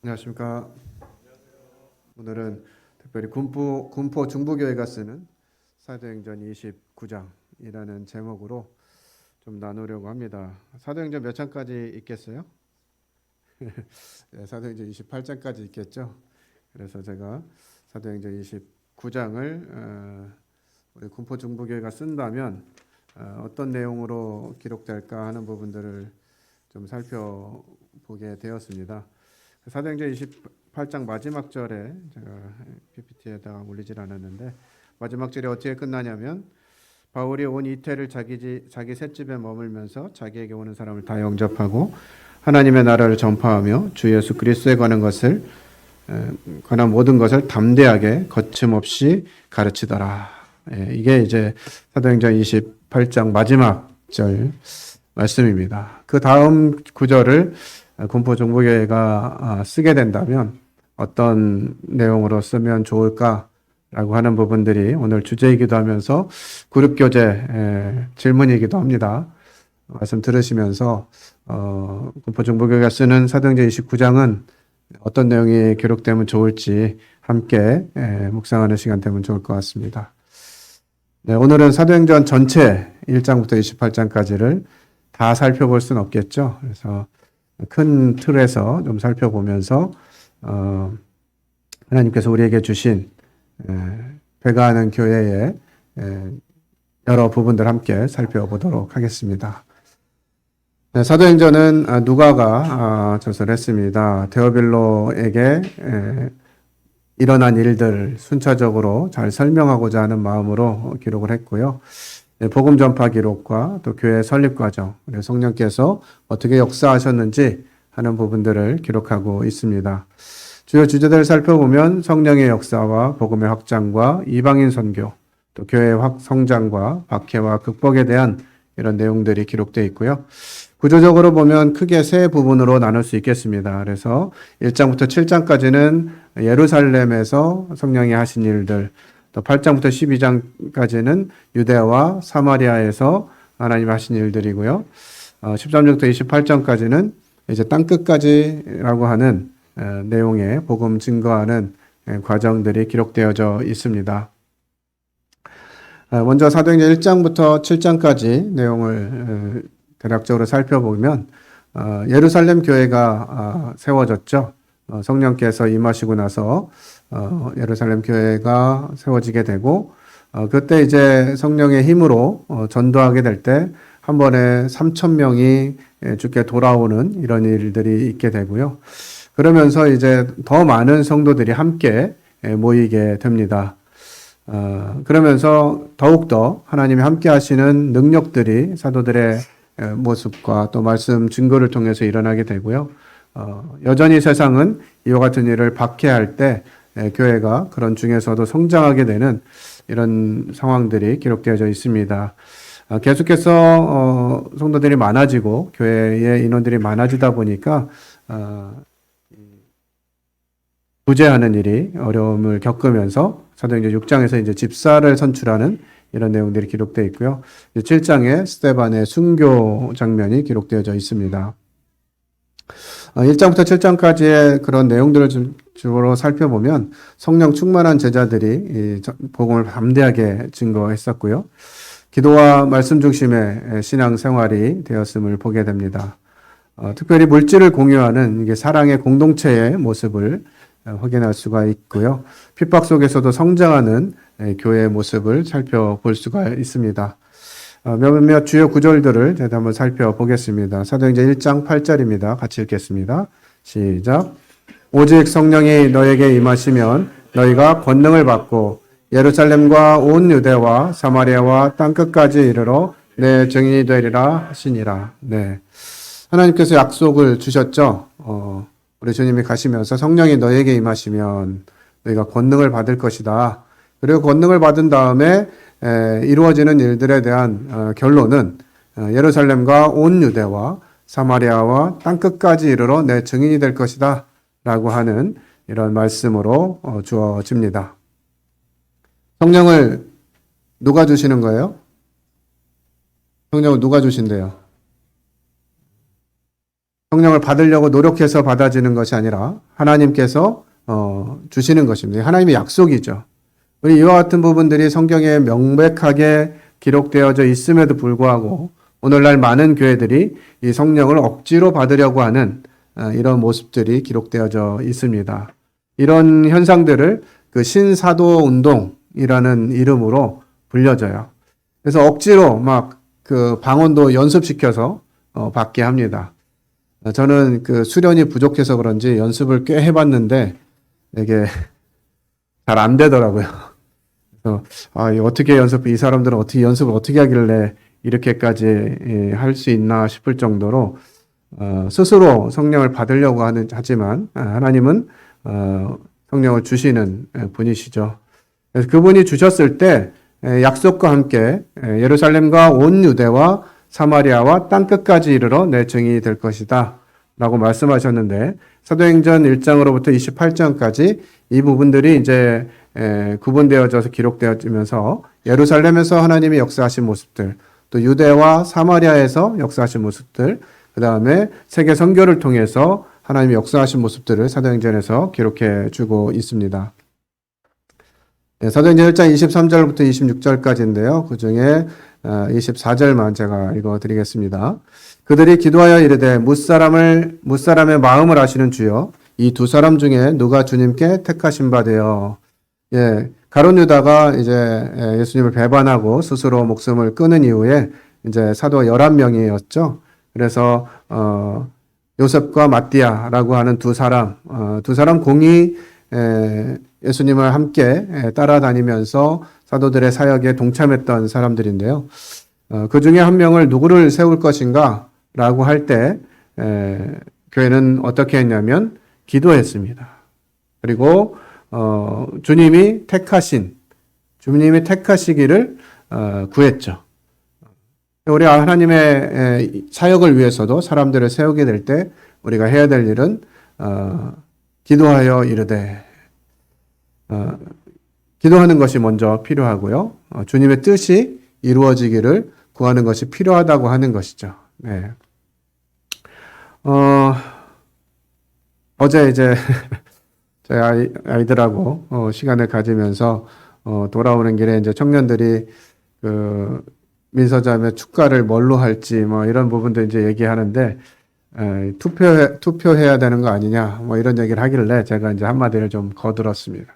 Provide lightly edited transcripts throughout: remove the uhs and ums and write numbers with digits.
안녕하십니까. 오늘은 특별히 군포 중부교회가 쓰는 사도행전 29장이라는 제목으로 좀 나누려고 합니다. 사도행전 몇 장까지 있겠어요? 네, 사도행전 28장까지 있겠죠. 그래서 제가 사도행전 29장을 우리 군포 중부교회가 쓴다면 어떤 내용으로 기록될까 하는 부분들을 좀 살펴보게 되었습니다. 사도행전 28장 마지막 절에 제가 PPT에다가 올리질 않았는데 마지막 절이 어떻게 끝나냐면 바울이 온 이태를 자기 셋집에 머물면서 자기에게 오는 사람을 다 영접하고 하나님의 나라를 전파하며 주 예수 그리스도에 관한 모든 것을 담대하게 거침없이 가르치더라. 이게 이제 사도행전 28장 마지막 절 말씀입니다. 그 다음 구절을 군포 중부교회가 쓰게 된다면 어떤 내용으로 쓰면 좋을까라고 하는 부분들이 오늘 주제이기도 하면서 그룹교제 질문이기도 합니다. 말씀 들으시면서 군포 중부교회가 쓰는 사도행전 29장은 어떤 내용이 기록되면 좋을지 함께 묵상하는 시간 되면 좋을 것 같습니다. 네, 오늘은 사도행전 전체 1장부터 28장까지를 다 살펴볼 수는 없겠죠. 그래서 큰 틀에서 좀 살펴보면서 하나님께서 우리에게 주신 배가하는 교회의 여러 부분들 함께 살펴보도록 하겠습니다. 네, 사도행전은 누가가 저술했습니다. 데오빌로에게 일어난 일들 순차적으로 잘 설명하고자 하는 마음으로 기록을 했고요. 복음 전파 기록과 또 교회 설립 과정, 그리고 성령께서 어떻게 역사하셨는지 하는 부분들을 기록하고 있습니다. 주요 주제들을 살펴보면 성령의 역사와 복음의 확장과 이방인 선교, 또 교회의 성장과 박해와 극복에 대한 이런 내용들이 기록되어 있고요. 구조적으로 보면 크게 세 부분으로 나눌 수 있겠습니다. 그래서 1장부터 7장까지는 예루살렘에서 성령이 하신 일들, 또 8장부터 12장까지는 유대와 사마리아에서 하나님 하신 일들이고요. 13장부터 28장까지는 이제 땅끝까지라고 하는 내용의 복음 증거하는 과정들이 기록되어져 있습니다. 먼저 사도행전 1장부터 7장까지 내용을 대략적으로 살펴보면 예루살렘 교회가 세워졌죠. 성령께서 임하시고 나서 예루살렘 교회가 세워지게 되고 그때 이제 성령의 힘으로 전도하게 될 때 한 번에 3,000명이 주께 돌아오는 이런 일들이 있게 되고요. 그러면서 이제 더 많은 성도들이 함께 모이게 됩니다. 그러면서 더욱더 하나님이 함께 하시는 능력들이 사도들의 모습과 또 말씀 증거를 통해서 일어나게 되고요. 여전히 세상은 이와 같은 일을 박해할 때 교회가 그런 중에서도 성장하게 되는 이런 상황들이 기록되어져 있습니다. 계속해서 성도들이 많아지고 교회의 인원들이 많아지다 보니까 부재하는 일이 어려움을 겪으면서 사도행전 6장에서 이제 집사를 선출하는 이런 내용들이 기록되어 있고요. 7장에 스데반의 순교 장면이 기록되어져 있습니다. 1장부터 7장까지의 그런 내용들을 좀 주로 살펴보면 성령 충만한 제자들이 복음을 담대하게 증거했었고요. 기도와 말씀 중심의 신앙 생활이 되었음을 보게 됩니다. 특별히 물질을 공유하는 이게 사랑의 공동체의 모습을 확인할 수가 있고요. 핍박 속에서도 성장하는 교회의 모습을 살펴볼 수가 있습니다. 몇몇 주요 구절들을 제가 한번 살펴보겠습니다. 사도행전 1장 8절입니다. 같이 읽겠습니다. 시작. 오직 성령이 너에게 임하시면 너희가 권능을 받고 예루살렘과 온 유대와 사마리아와 땅끝까지 이르러 내 증인이 되리라 하시니라. 네. 하나님께서 약속을 주셨죠. 우리 주님이 가시면서 성령이 너에게 임하시면 너희가 권능을 받을 것이다. 그리고 권능을 받은 다음에 이루어지는 일들에 대한 결론은 예루살렘과 온 유대와 사마리아와 땅끝까지 이르러 내 증인이 될 것이다 라고 하는 이런 말씀으로 주어집니다. 성령을 누가 주시는 거예요? 성령을 누가 주신대요? 성령을 받으려고 노력해서 받아지는 것이 아니라 하나님께서 주시는 것입니다. 하나님의 약속이죠. 우리 이와 같은 부분들이 성경에 명백하게 기록되어져 있음에도 불구하고 오늘날 많은 교회들이 이 성령을 억지로 받으려고 하는 이런 모습들이 기록되어져 있습니다. 이런 현상들을 그 신사도 운동이라는 이름으로 불려져요. 그래서 억지로 막 그 방언도 연습시켜서 받게 합니다. 저는 그 수련이 부족해서 그런지 연습을 꽤 해봤는데 이게 잘 안 되더라고요. 그래서 이 사람들은 어떻게 연습을 어떻게 하길래 이렇게까지 할 수 있나 싶을 정도로 스스로 성령을 받으려고 하지만 하나님은 성령을 주시는 분이시죠. 그래서 그분이 주셨을 때 약속과 함께 예루살렘과 온 유대와 사마리아와 땅끝까지 이르러 내 증인이 될 것이다 라고 말씀하셨는데 사도행전 1장으로부터 28장까지 이 부분들이 이제 구분되어져서 기록되어지면서 예루살렘에서 하나님이 역사하신 모습들, 또 유대와 사마리아에서 역사하신 모습들, 그 다음에 세계 선교를 통해서 하나님이 역사하신 모습들을 사도행전에서 기록해 주고 있습니다. 사도행전 1장 23절부터 26절까지인데요. 그 중에 24절만 제가 읽어드리겠습니다. 그들이 기도하여 이르되 무사람의 마음을 아시는 주여 이 두 사람 중에 누가 주님께 택하신 바 되어. 가룟 유다가 이제 예수님을 배반하고 스스로 목숨을 끊은 이후에 이제 사도 11명이었죠. 그래서 요셉과 마띠아라고 하는 두 사람 공이 예수님을 함께 따라다니면서 사도들의 사역에 동참했던 사람들인데요. 그 중에 한 명을 누구를 세울 것인가 라고 할 때 교회는 어떻게 했냐면 기도했습니다. 그리고 주님이 택하시기를 구했죠. 우리 하나님의 사역을 위해서도 사람들을 세우게 될 때 우리가 해야 될 일은 기도하여 이르되 기도하는 것이 먼저 필요하고요. 주님의 뜻이 이루어지기를 구하는 것이 필요하다고 하는 것이죠. 네. 어제 이제 저희 아이들하고 시간을 가지면서 돌아오는 길에 이제 청년들이 그 민서자매 축가를 뭘로 할지 뭐 이런 부분도 이제 얘기하는데 투표해야 되는 거 아니냐 뭐 이런 얘기를 하길래 제가 이제 한마디를 좀 거들었습니다.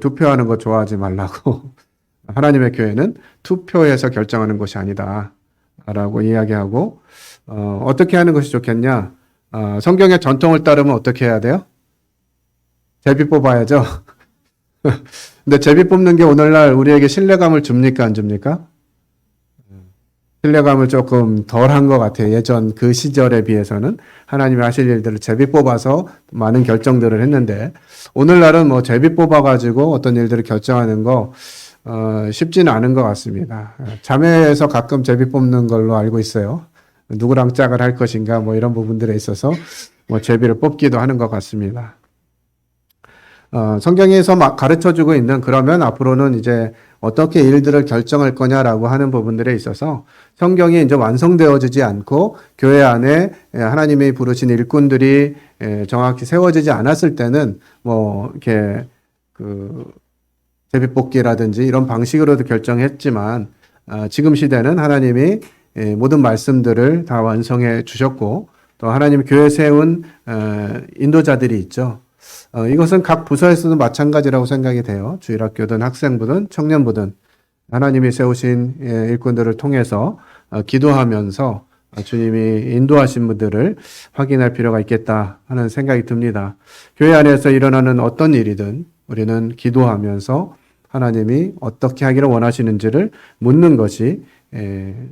투표하는 거 좋아하지 말라고. 하나님의 교회는 투표해서 결정하는 것이 아니다 라고 이야기하고 어떻게 하는 것이 좋겠냐. 성경의 전통을 따르면 어떻게 해야 돼요? 제비 뽑아야죠. 근데 제비 뽑는 게 오늘날 우리에게 신뢰감을 줍니까 안 줍니까? 신뢰감을 조금 덜한 것 같아요. 예전 그 시절에 비해서는 하나님이 하실 일들을 제비 뽑아서 많은 결정들을 했는데 오늘날은 뭐 제비 뽑아가지고 어떤 일들을 결정하는 거 쉽지는 않은 것 같습니다. 자매에서 가끔 제비 뽑는 걸로 알고 있어요. 누구랑 짝을 할 것인가 뭐 이런 부분들에 있어서 뭐 제비를 뽑기도 하는 것 같습니다. 성경에서 막 가르쳐주고 있는 그러면 앞으로는 이제 어떻게 일들을 결정할 거냐라고 하는 부분들에 있어서 성경이 이제 완성되어지지 않고 교회 안에 하나님이 부르신 일꾼들이 정확히 세워지지 않았을 때는 뭐 이렇게 그 제비뽑기라든지 이런 방식으로도 결정했지만 지금 시대는 하나님이 모든 말씀들을 다 완성해 주셨고 또 하나님이 교회 세운 인도자들이 있죠. 이것은 각 부서에서도 마찬가지라고 생각이 돼요. 주일학교든 학생부든 청년부든 하나님이 세우신 일꾼들을 통해서 기도하면서 주님이 인도하신 분들을 확인할 필요가 있겠다 하는 생각이 듭니다. 교회 안에서 일어나는 어떤 일이든 우리는 기도하면서 하나님이 어떻게 하기를 원하시는지를 묻는 것이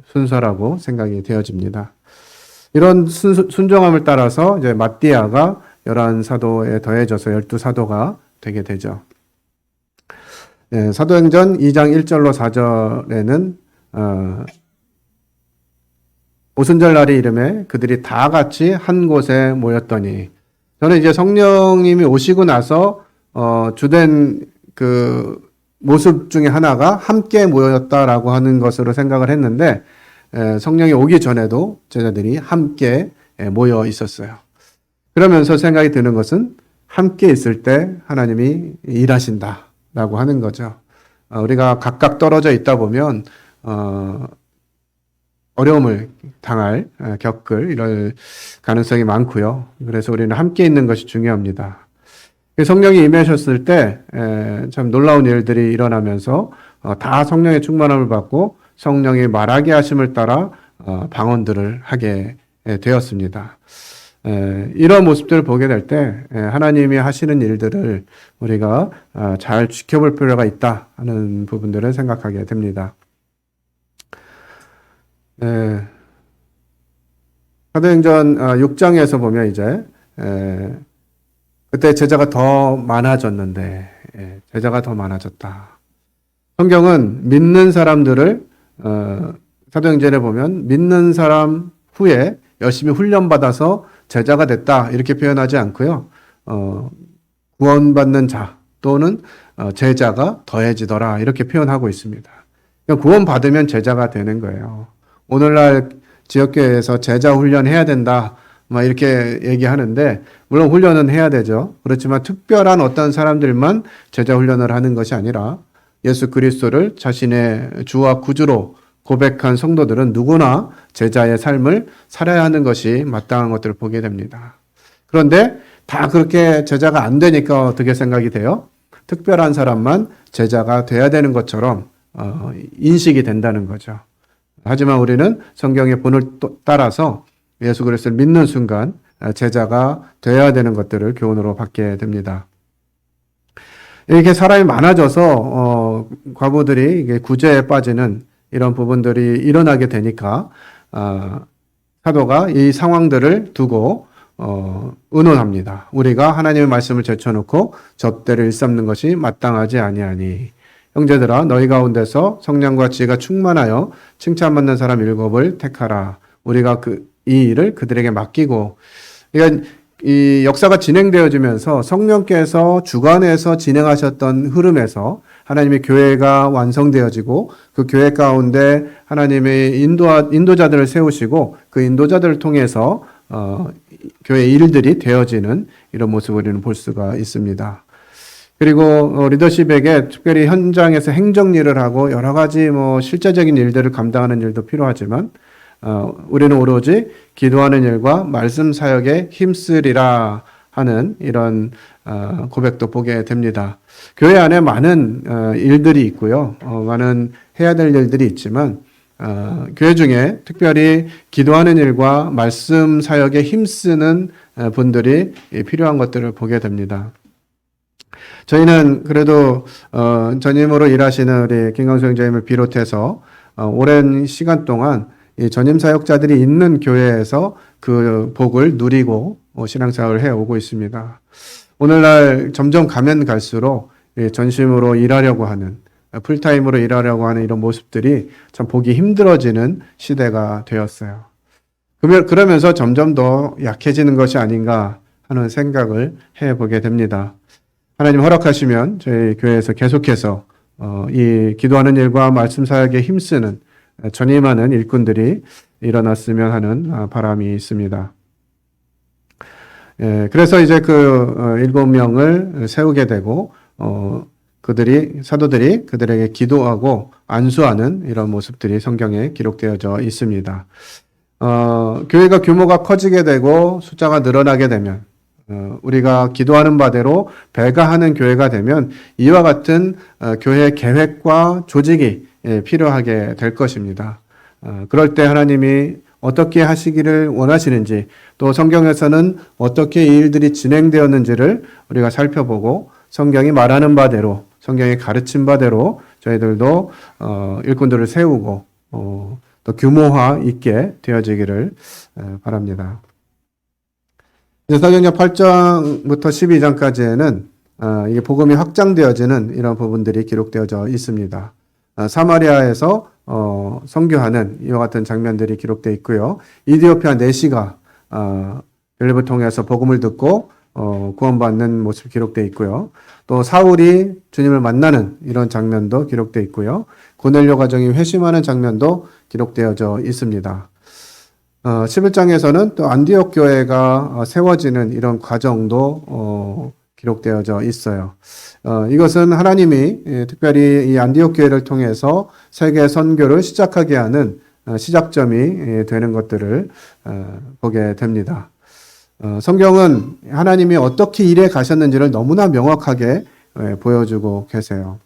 순서라고 생각이 되어집니다. 이런 순종함을 따라서 이제 마띠아가 11사도에 더해져서 12사도가 되게 되죠. 사도행전 2장 1절로 4절에는 오순절 날이 이름에 그들이 다 같이 한 곳에 모였더니 저는 이제 성령님이 오시고 나서 주된 그 모습 중에 하나가 함께 모였다라고 하는 것으로 생각을 했는데 성령이 오기 전에도 제자들이 함께 모여 있었어요. 그러면서 생각이 드는 것은 함께 있을 때 하나님이 일하신다라고 하는 거죠. 우리가 각각 떨어져 있다 보면 어려움을 겪을 이럴 가능성이 많고요. 그래서 우리는 함께 있는 것이 중요합니다. 성령이 임하셨을 때 참 놀라운 일들이 일어나면서 다 성령의 충만함을 받고 성령이 말하게 하심을 따라 방언들을 하게 되었습니다. 이런 모습들을 보게 될 때 하나님이 하시는 일들을 우리가 잘 지켜볼 필요가 있다 하는 부분들을 생각하게 됩니다. 사도행전 6장에서 보면 이제 그때 제자가 더 많아졌는데 제자가 더 많아졌다. 성경은 믿는 사람들을 사도행전에 보면 믿는 사람 후에 열심히 훈련받아서 제자가 됐다 이렇게 표현하지 않고요. 구원받는 자 또는 제자가 더해지더라 이렇게 표현하고 있습니다. 그러니까 구원받으면 제자가 되는 거예요. 오늘날 지역교회에서 제자 훈련해야 된다 막 이렇게 얘기하는데 물론 훈련은 해야 되죠. 그렇지만 특별한 어떤 사람들만 제자 훈련을 하는 것이 아니라 예수 그리스도를 자신의 주와 구주로 고백한 성도들은 누구나 제자의 삶을 살아야 하는 것이 마땅한 것들을 보게 됩니다. 그런데 다 그렇게 제자가 안 되니까 어떻게 생각이 돼요? 특별한 사람만 제자가 돼야 되는 것처럼 인식이 된다는 거죠. 하지만 우리는 성경의 본을 따라서 예수 그리스도를 믿는 순간 제자가 되어야 되는 것들을 교훈으로 받게 됩니다. 이렇게 사람이 많아져서 과부들이 구제에 빠지는 이런 부분들이 일어나게 되니까 사도가 이 상황들을 두고 의논합니다. 우리가 하나님의 말씀을 제쳐놓고 접대를 일삼는 것이 마땅하지 아니하니 형제들아 너희 가운데서 성령과 지혜가 충만하여 칭찬받는 사람 7을 택하라. 우리가 이 일을 그들에게 맡기고 그러니까 이 역사가 진행되어지면서 성령께서 주관해서 진행하셨던 흐름에서 하나님의 교회가 완성되어지고 그 교회 가운데 하나님의 인도자들을 세우시고 그 인도자들을 통해서 교회 일들이 되어지는 이런 모습을 우리는 볼 수가 있습니다. 그리고 리더십에게 특별히 현장에서 행정 일을 하고 여러 가지 실제적인 일들을 감당하는 일도 필요하지만 우리는 오로지 기도하는 일과 말씀 사역에 힘쓰리라 하는 이런 고백도 보게 됩니다. 교회 안에 많은 일들이 있고요. 많은 해야 될 일들이 있지만 교회 중에 특별히 기도하는 일과 말씀 사역에 힘쓰는 분들이 필요한 것들을 보게 됩니다. 저희는 그래도 전임으로 일하시는 우리 김광수 형제님을 비롯해서 오랜 시간 동안 이 전임 사역자들이 있는 교회에서 그 복을 누리고 신앙생활을 해오고 있습니다. 오늘날 점점 가면 갈수록 전심으로 일하려고 하는 풀타임으로 일하려고 하는 이런 모습들이 참 보기 힘들어지는 시대가 되었어요. 그러면서 점점 더 약해지는 것이 아닌가 하는 생각을 해보게 됩니다. 하나님 허락하시면 저희 교회에서 계속해서 이 기도하는 일과 말씀 사역에 힘쓰는 전임하는 일꾼들이 일어났으면 하는 바람이 있습니다. 그래서 이제 그 7명을 세우게 되고 사도들이 그들에게 기도하고 안수하는 이런 모습들이 성경에 기록되어져 있습니다. 교회가 규모가 커지게 되고 숫자가 늘어나게 되면 우리가 기도하는 바대로 배가하는 교회가 되면 이와 같은 교회 계획과 조직이 필요하게 될 것입니다. 그럴 때 하나님이 어떻게 하시기를 원하시는지 또 성경에서는 어떻게 이 일들이 진행되었는지를 우리가 살펴보고 성경이 말하는 바대로 성경이 가르친 바대로 저희들도 일꾼들을 세우고 또 규모화 있게 되어지기를 바랍니다. 사도행전 8장부터 12장까지에는 이게 복음이 확장되어지는 이런 부분들이 기록되어져 있습니다. 사마리아에서 선교하는 이와 같은 장면들이 기록되어 있고요. 이디오피아 내시가 빌립을 통해서 복음을 듣고 구원받는 모습이 기록되어 있고요. 또 사울이 주님을 만나는 이런 장면도 기록되어 있고요. 고넬료 가정이 회심하는 장면도 기록되어져 있습니다. 11장에서는 또 안디옥 교회가 세워지는 이런 과정도 기록되어져 있어요. 이것은 하나님이 특별히 이 안디옥 교회를 통해서 세계 선교를 시작하게 하는 시작점이 되는 것들을 보게 됩니다. 성경은 하나님이 어떻게 일해 가셨는지를 너무나 명확하게 보여주고 계세요.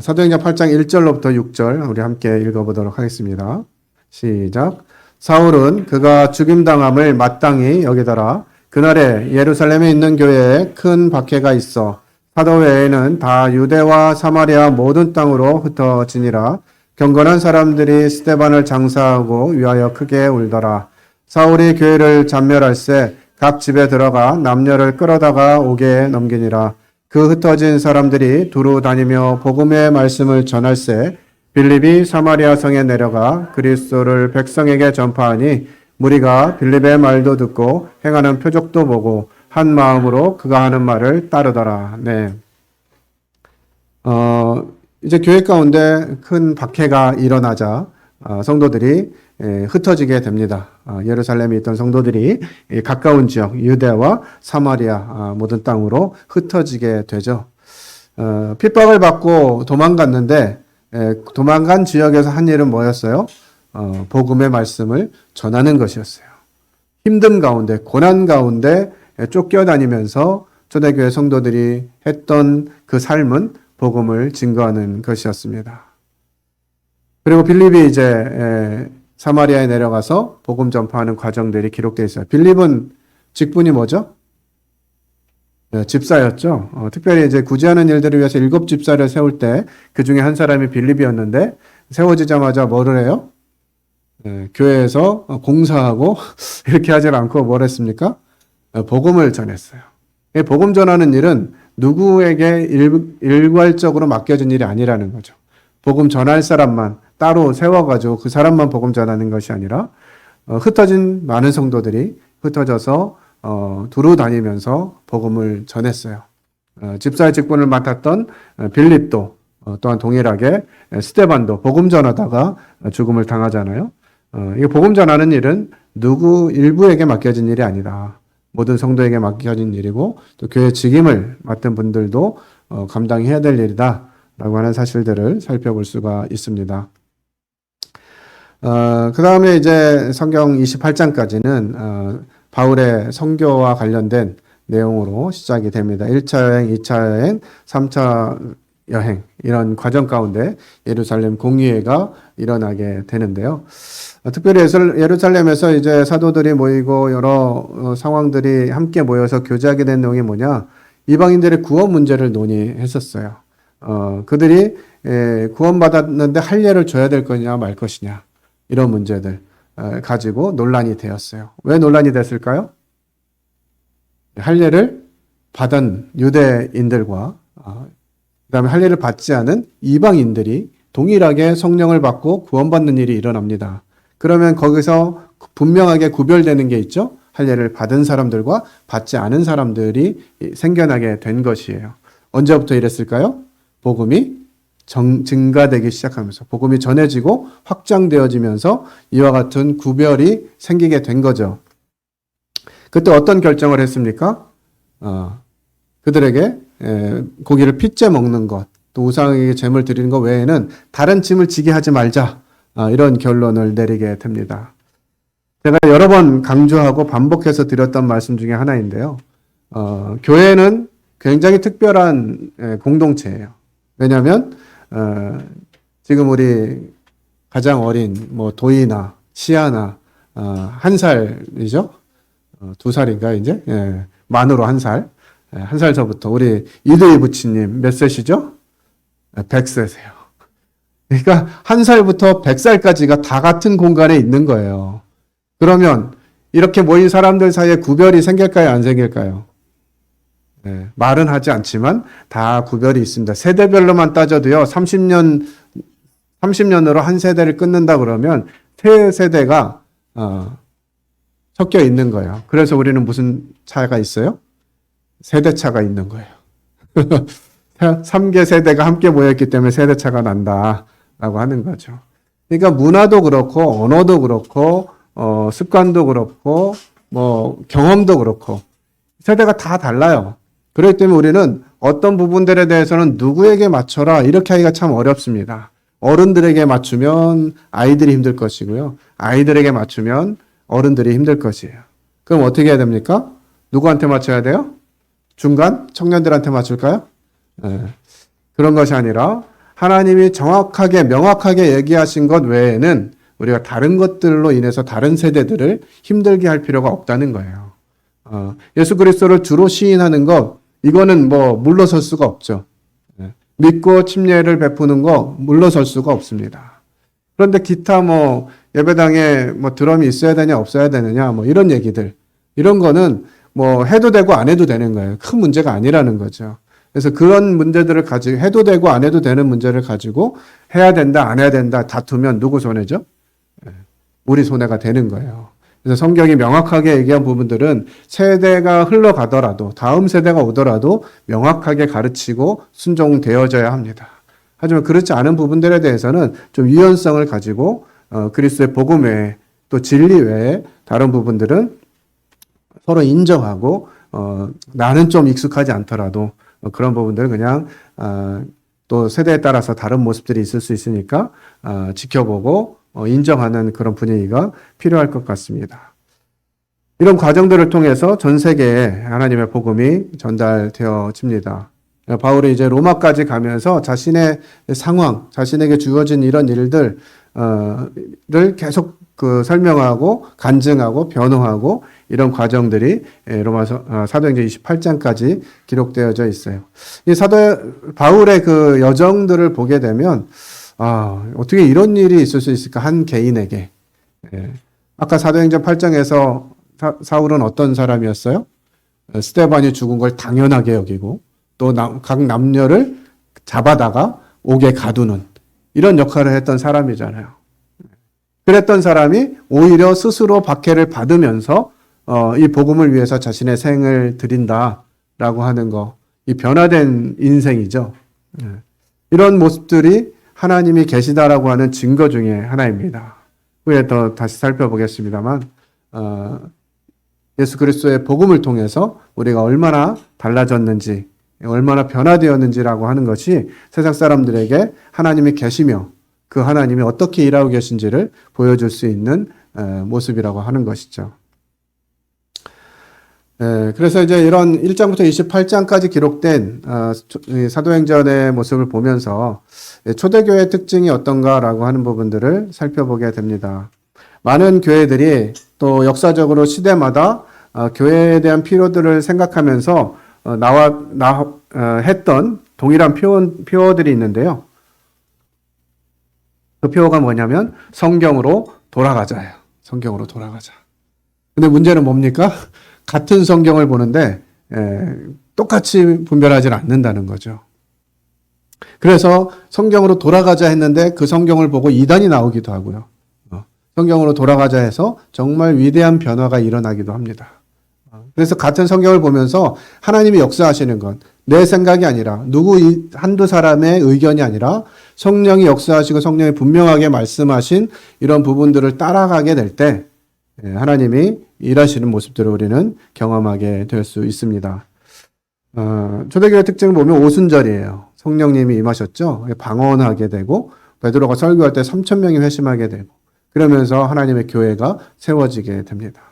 사도행전 8장 1절로부터 6절 우리 함께 읽어보도록 하겠습니다. 시작. 사울은 그가 죽임당함을 마땅히 여기더라. 그날에 예루살렘에 있는 교회에 큰 박해가 있어 사도 외에는 다 유대와 사마리아 모든 땅으로 흩어지니라. 경건한 사람들이 스데반을 장사하고 위하여 크게 울더라. 사울이 교회를 잔멸할세 각 집에 들어가 남녀를 끌어다가 옥에 넘기니라. 그 흩어진 사람들이 두루 다니며 복음의 말씀을 전할세 빌립이 사마리아 성에 내려가 그리스도를 백성에게 전파하니 무리가 빌립의 말도 듣고 행하는 표적도 보고 한 마음으로 그가 하는 말을 따르더라. 네. 이제 교회 가운데 큰 박해가 일어나자 성도들이 흩어지게 됩니다. 예루살렘에 있던 성도들이 가까운 지역 유대와 사마리아 모든 땅으로 흩어지게 되죠. 핍박을 받고 도망갔는데 도망간 지역에서 한 일은 뭐였어요? 복음의 말씀을 전하는 것이었어요. 힘든 가운데 고난 가운데 쫓겨다니면서 초대교회 성도들이 했던 그 삶은 복음을 증거하는 것이었습니다. 그리고 빌립이 이제 사마리아에 내려가서 복음 전파하는 과정들이 기록되어 있어요. 빌립은 직분이 뭐죠? 집사였죠. 특별히 이제 구제하는 일들을 위해서 7 집사를 세울 때 그 중에 한 사람이 빌립이었는데 세워지자마자 뭐를 해요? 교회에서 공사하고 이렇게 하지 않고 뭘 했습니까? 복음을 전했어요. 복음 전하는 일은 누구에게 일괄적으로 맡겨진 일이 아니라는 거죠. 복음 전할 사람만 따로 세워가지고 그 사람만 복음 전하는 것이 아니라 흩어진 많은 성도들이 흩어져서 두루 다니면서 복음을 전했어요. 집사의 직분을 맡았던 빌립도 또한 동일하게 스데반도 복음 전하다가 죽음을 당하잖아요. 이 복음 전하는 일은 누구 일부에게 맡겨진 일이 아니다. 모든 성도에게 맡겨진 일이고 또 교회 직임을 맡은 분들도 감당해야 될 일이다 라고 하는 사실들을 살펴볼 수가 있습니다. 그 다음에 이제 성경 28장까지는 바울의 선교와 관련된 내용으로 시작이 됩니다. 1차 여행, 2차 여행, 3차 여행 이런 과정 가운데 예루살렘 공의회가 일어나게 되는데요. 특별히 예루살렘에서 이제 사도들이 모이고 여러 상황들이 함께 모여서 교제하게 된 내용이 뭐냐? 이방인들의 구원 문제를 논의했었어요. 그들이 구원받았는데 할례를 줘야 될 거냐 말 것이냐 이런 문제들 가지고 논란이 되었어요. 왜 논란이 됐을까요? 할례를 받은 유대인들과 그다음에 할례를 받지 않은 이방인들이 동일하게 성령을 받고 구원받는 일이 일어납니다. 그러면 거기서 분명하게 구별되는 게 있죠. 할례를 받은 사람들과 받지 않은 사람들이 생겨나게 된 것이에요. 언제부터 이랬을까요? 복음이 증가되기 시작하면서 복음이 전해지고 확장되어지면서 이와 같은 구별이 생기게 된 거죠. 그때 어떤 결정을 했습니까? 그들에게 고기를 핏째 먹는 것, 또 우상에게 제물 드리는 것 외에는 다른 짐을 지게 하지 말자. 이런 결론을 내리게 됩니다. 제가 여러 번 강조하고 반복해서 드렸던 말씀 중에 하나인데요. 교회는 굉장히 특별한 공동체예요. 왜냐하면 지금 우리 가장 어린 도희나 시아나 1살이죠. 2살인가 이제 만으로 1살. 1살서부터 우리 이두희 부치님 몇 세시죠? 100세세요. 그러니까 1살부터 100살까지가 다 같은 공간에 있는 거예요. 그러면 이렇게 모인 사람들 사이에 구별이 생길까요? 안 생길까요? 말은 하지 않지만 다 구별이 있습니다. 세대별로만 따져도요. 30년으로 한 세대를 끊는다 그러면 세 세대가 섞여 있는 거예요. 그래서 우리는 무슨 차가 있어요? 세대차가 있는 거예요. 3개 세대가 함께 모였기 때문에 세대차가 난다라고 하는 거죠. 그러니까 문화도 그렇고 언어도 그렇고 습관도 그렇고 뭐 경험도 그렇고 세대가 다 달라요. 그렇기 때문에 우리는 어떤 부분들에 대해서는 누구에게 맞춰라 이렇게 하기가 참 어렵습니다. 어른들에게 맞추면 아이들이 힘들 것이고요. 아이들에게 맞추면 어른들이 힘들 것이에요. 그럼 어떻게 해야 됩니까? 누구한테 맞춰야 돼요? 중간? 청년들한테 맞출까요? 그런 것이 아니라 하나님이 정확하게 명확하게 얘기하신 것 외에는 우리가 다른 것들로 인해서 다른 세대들을 힘들게 할 필요가 없다는 거예요. 예수 그리스도를 주로 시인하는 것 이거는 뭐 물러설 수가 없죠. 믿고 침례를 베푸는 거 물러설 수가 없습니다. 그런데 기타 뭐 예배당에 뭐 드럼이 있어야 되냐 없어야 되느냐 뭐 이런 얘기들 이런 거는 뭐 해도 되고 안 해도 되는 거예요. 큰 문제가 아니라는 거죠. 그래서 그런 문제들을 가지고 해도 되고 안 해도 되는 문제를 가지고 해야 된다 안 해야 된다 다투면 누구 손해죠? 우리 손해가 되는 거예요. 그래서 성경이 명확하게 얘기한 부분들은 세대가 흘러가더라도 다음 세대가 오더라도 명확하게 가르치고 순종되어져야 합니다. 하지만 그렇지 않은 부분들에 대해서는 좀 유연성을 가지고 그리스도의 복음 외에 또 진리 외에 다른 부분들은 서로 인정하고 나는 좀 익숙하지 않더라도 그런 부분들은 그냥 또 세대에 따라서 다른 모습들이 있을 수 있으니까 지켜보고 인정하는 그런 분위기가 필요할 것 같습니다. 이런 과정들을 통해서 전 세계에 하나님의 복음이 전달되어집니다. 바울이 이제 로마까지 가면서 자신의 상황, 자신에게 주어진 이런 일들을 계속 설명하고 간증하고 변호하고 이런 과정들이 로마서 사도행전 28장까지 기록되어져 있어요. 이 바울의 그 여정들을 보게 되면 어떻게 이런 일이 있을 수 있을까 한 개인에게. 아까 사도행전 8장에서 사울은 어떤 사람이었어요? 스데반이 죽은 걸 당연하게 여기고 또 각 남녀를 잡아다가 옥에 가두는 이런 역할을 했던 사람이잖아요. 그랬던 사람이 오히려 스스로 박해를 받으면서 이 복음을 위해서 자신의 생을 드린다라고 하는 거, 이 변화된 인생이죠. 이런 모습들이 하나님이 계시다라고 하는 증거 중에 하나입니다. 후에 더 다시 살펴보겠습니다만 예수 그리스도의 복음을 통해서 우리가 얼마나 달라졌는지, 얼마나 변화되었는지라고 하는 것이 세상 사람들에게 하나님이 계시며 그 하나님이 어떻게 일하고 계신지를 보여줄 수 있는 모습이라고 하는 것이죠. 그래서 이제 이런 1장부터 28장까지 기록된 사도행전의 모습을 보면서 초대교회의 특징이 어떤가라고 하는 부분들을 살펴보게 됩니다. 많은 교회들이 또 역사적으로 시대마다 교회에 대한 필요들을 생각하면서 했던 동일한 표어들이 있는데요. 그 표어가 뭐냐면 성경으로 돌아가자예요. 성경으로 돌아가자. 근데 문제는 뭡니까? 같은 성경을 보는데 똑같이 분별하지 않는다는 거죠. 그래서 성경으로 돌아가자 했는데 그 성경을 보고 이단이 나오기도 하고요. 성경으로 돌아가자 해서 정말 위대한 변화가 일어나기도 합니다. 그래서 같은 성경을 보면서 하나님이 역사하시는 건 내 생각이 아니라 한두 사람의 의견이 아니라 성령이 역사하시고 성령이 분명하게 말씀하신 이런 부분들을 따라가게 될 때 하나님이 일하시는 모습들을 우리는 경험하게 될 수 있습니다. 초대교회 특징을 보면 오순절이에요. 성령님이 임하셨죠. 방언하게 되고 베드로가 설교할 때 3,000명이 회심하게 되고 그러면서 하나님의 교회가 세워지게 됩니다.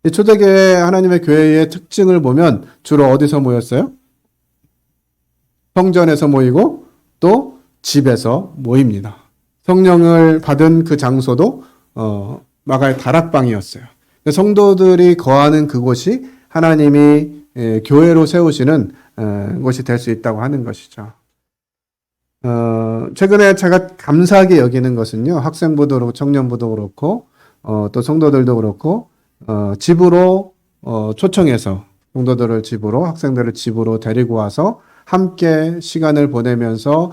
이 초대교회 하나님의 교회의 특징을 보면 주로 어디서 모였어요? 성전에서 모이고 또 집에서 모입니다. 성령을 받은 그 장소도 마가의 다락방이었어요. 성도들이 거하는 그곳이 하나님이 교회로 세우시는 곳이 될 수 있다고 하는 것이죠. 최근에 제가 감사하게 여기는 것은요, 학생부도 그렇고 청년부도 그렇고 또 성도들도 그렇고 집으로 초청해서 성도들을 집으로 학생들을 집으로 데리고 와서 함께 시간을 보내면서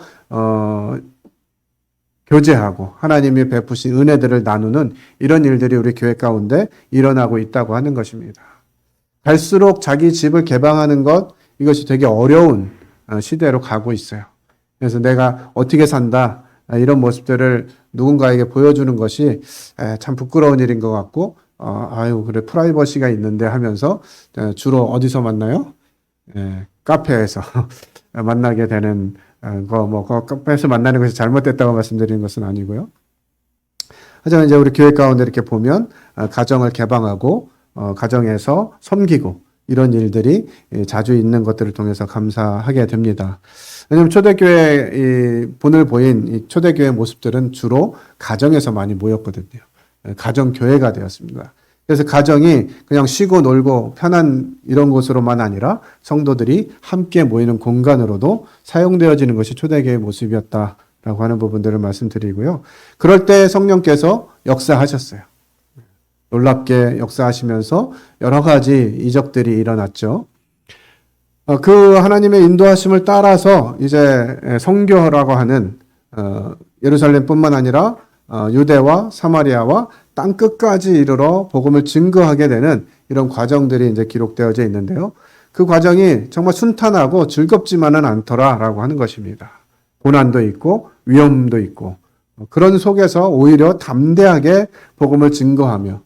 교제하고 하나님이 베푸신 은혜들을 나누는 이런 일들이 우리 교회 가운데 일어나고 있다고 하는 것입니다. 갈수록 자기 집을 개방하는 것 이것이 되게 어려운 시대로 가고 있어요. 그래서 내가 어떻게 산다, 이런 모습들을 누군가에게 보여주는 것이 참 부끄러운 일인 것 같고, 아유, 그래, 프라이버시가 있는데 하면서 주로 어디서 만나요? 카페에서 만나게 되는 카페에서 만나는 것이 잘못됐다고 말씀드리는 것은 아니고요. 하지만 이제 우리 교회 가운데 이렇게 보면 가정을 개방하고 가정에서 섬기고 이런 일들이 자주 있는 것들을 통해서 감사하게 됩니다. 왜냐하면 초대교회 본을 보인 이 초대교회 모습들은 주로 가정에서 많이 모였거든요. 가정교회가 되었습니다. 그래서 가정이 그냥 쉬고 놀고 편한 이런 곳으로만 아니라 성도들이 함께 모이는 공간으로도 사용되어지는 것이 초대교회의 모습이었다라고 하는 부분들을 말씀드리고요. 그럴 때 성령께서 역사하셨어요. 놀랍게 역사하시면서 여러 가지 이적들이 일어났죠. 그 하나님의 인도하심을 따라서 이제 성교라고 하는 예루살렘뿐만 아니라 유대와 사마리아와 땅 끝까지 이르러 복음을 증거하게 되는 이런 과정들이 이제 기록되어져 있는데요. 그 과정이 정말 순탄하고 즐겁지만은 않더라라고 하는 것입니다. 고난도 있고 위험도 있고 그런 속에서 오히려 담대하게 복음을 증거하며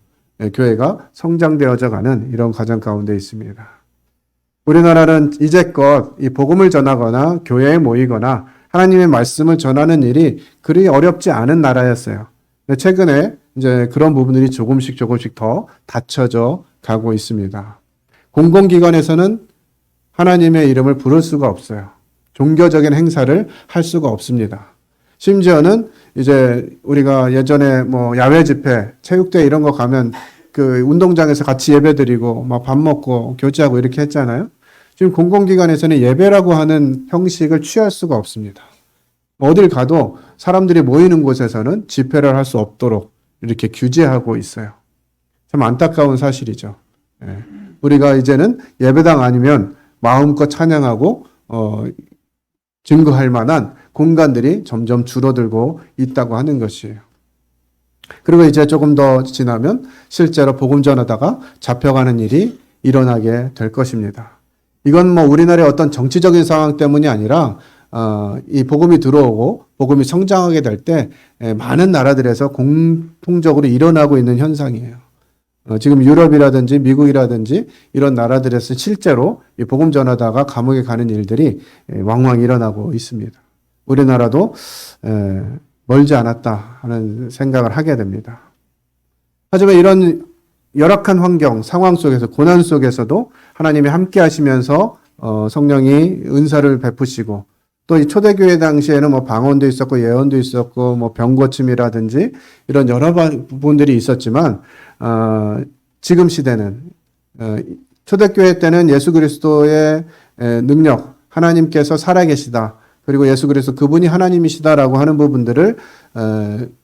교회가 성장되어져 가는 이런 과정 가운데 있습니다. 우리나라는 이제껏 이 복음을 전하거나 교회에 모이거나 하나님의 말씀을 전하는 일이 그리 어렵지 않은 나라였어요. 최근에 이제 그런 부분들이 조금씩 더 갖춰져 가고 있습니다. 공공기관에서는 하나님의 이름을 부를 수가 없어요. 종교적인 행사를 할 수가 없습니다. 심지어는 이제 우리가 예전에 야외 집회, 체육대회 이런 거 가면 그 운동장에서 같이 예배드리고 막 밥 먹고 교제하고 이렇게 했잖아요. 지금 공공기관에서는 예배라고 하는 형식을 취할 수가 없습니다. 어딜 가도 사람들이 모이는 곳에서는 집회를 할 수 없도록 이렇게 규제하고 있어요. 참 안타까운 사실이죠. 우리가 이제는 예배당 아니면 마음껏 찬양하고 증거할 만한 공간들이 점점 줄어들고 있다고 하는 것이에요. 그리고 이제 조금 더 지나면 실제로 복음 전하다가 잡혀가는 일이 일어나게 될 것입니다. 이건 우리나라의 어떤 정치적인 상황 때문이 아니라 이 복음이 들어오고 복음이 성장하게 될 때 많은 나라들에서 공통적으로 일어나고 있는 현상이에요. 지금 유럽이라든지 미국이라든지 이런 나라들에서 실제로 이 복음 전하다가 감옥에 가는 일들이 왕왕 일어나고 있습니다. 우리나라도 멀지 않았다 하는 생각을 하게 됩니다. 하지만 이런 열악한 환경, 상황 속에서 고난 속에서도 하나님이 함께 하시면서 성령이 은사를 베푸시고 또 이 초대교회 당시에는 방언도 있었고 예언도 있었고 병고침이라든지 이런 여러 부분들이 있었지만 지금 시대는 초대교회 때는 예수 그리스도의 능력, 하나님께서 살아계시다. 그리고 예수 그리스도 그분이 하나님이시다라고 하는 부분들을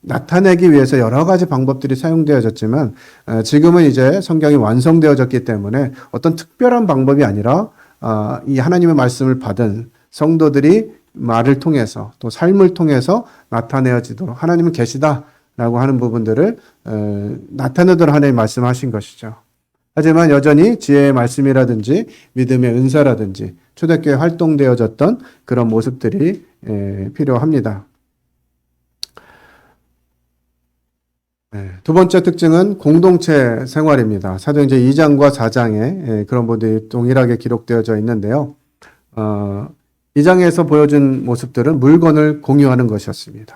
나타내기 위해서 여러 가지 방법들이 사용되어졌지만 지금은 이제 성경이 완성되어졌기 때문에 어떤 특별한 방법이 아니라 이 하나님의 말씀을 받은 성도들이 말을 통해서 또 삶을 통해서 나타내어지도록 하나님은 계시다라고 하는 부분들을 나타내도록 하나님 말씀하신 것이죠. 하지만 여전히 지혜의 말씀이라든지 믿음의 은사라든지 초대교회 활동되어졌던 그런 모습들이 필요합니다. 두 번째 특징은 공동체 생활입니다. 사도행전 2장과 4장에 그런 부분들이 동일하게 기록되어져 있는데요. 2장에서 보여준 모습들은 물건을 공유하는 것이었습니다.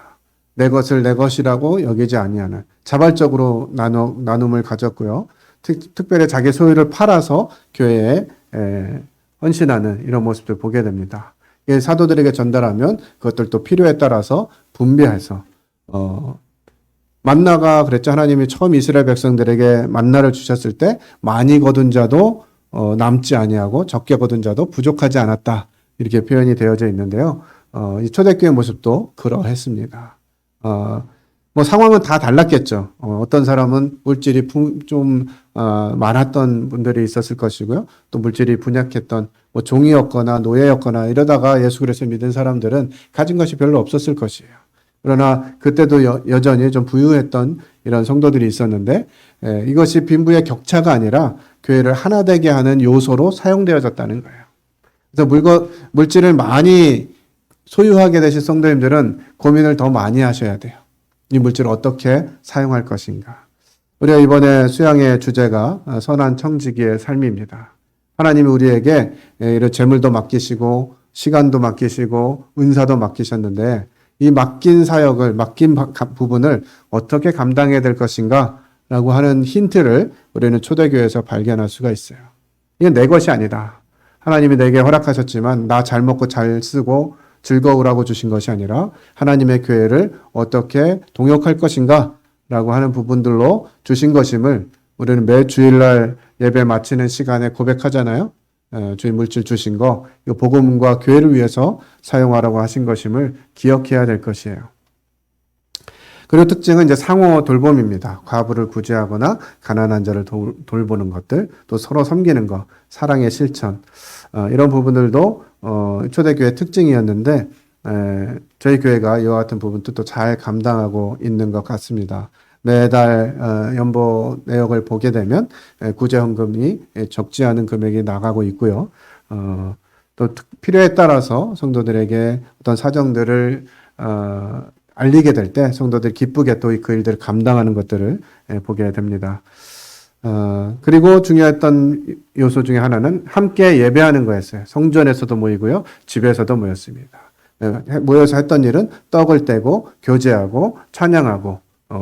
내 것을 내 것이라고 여기지 아니하는 자발적으로 나눔을 가졌고요. 특별히 자기 소유를 팔아서 교회에 헌신하는 이런 모습들 보게 됩니다. 사도들에게 전달하면 그것들도 필요에 따라서 분배해서 만나가 그랬죠. 하나님이 처음 이스라엘 백성들에게 만나를 주셨을 때 많이 거둔 자도 남지 아니하고 적게 거둔 자도 부족하지 않았다. 이렇게 표현이 되어져 있는데요. 이 초대교회 모습도 그러했습니다. 상황은 다 달랐겠죠. 어떤 사람은 물질이 좀 많았던 분들이 있었을 것이고요. 또 물질이 분약했던 종이었거나 노예였거나 이러다가 예수 그리스도를 믿은 사람들은 가진 것이 별로 없었을 것이에요. 그러나 그때도 여전히 좀 부유했던 이런 성도들이 있었는데 이것이 빈부의 격차가 아니라 교회를 하나 되게 하는 요소로 사용되어졌다는 거예요. 그래서 물질을 많이 소유하게 되신 성도님들은 고민을 더 많이 하셔야 돼요. 이 물질을 어떻게 사용할 것인가. 우리가 이번에 수양의 주제가 선한 청지기의 삶입니다. 하나님이 우리에게 이런 재물도 맡기시고 시간도 맡기시고 은사도 맡기셨는데 이 맡긴 사역을, 맡긴 부분을 어떻게 감당해야 될 것인가 라고 하는 힌트를 우리는 초대교회에서 발견할 수가 있어요. 이건 내 것이 아니다. 하나님이 내게 허락하셨지만 나 잘 먹고 잘 쓰고 즐거우라고 주신 것이 아니라 하나님의 교회를 어떻게 동역할 것인가 라고 하는 부분들로 주신 것임을 우리는 매 주일날 예배 마치는 시간에 고백하잖아요. 주의 물질 주신 거, 이 복음과 교회를 위해서 사용하라고 하신 것임을 기억해야 될 것이에요. 그리고 특징은 이제 상호 돌봄입니다. 과부를 구제하거나 가난한 자를 돌보는 것들, 또 서로 섬기는 것, 사랑의 실천, 이런 부분들도 초대교회 특징이었는데 저희 교회가 이와 같은 부분도 또 잘 감당하고 있는 것 같습니다. 매달 연보 내역을 보게 되면 구제헌금이 적지 않은 금액이 나가고 있고요. 또 필요에 따라서 성도들에게 어떤 사정들을 알리게 될 때 성도들이 기쁘게 또 그 일들을 감당하는 것들을 보게 됩니다. 그리고 중요했던 요소 중에 하나는 함께 예배하는 거였어요. 성전에서도 모이고요. 집에서도 모였습니다. 모여서 했던 일은 떡을 떼고 교제하고 찬양하고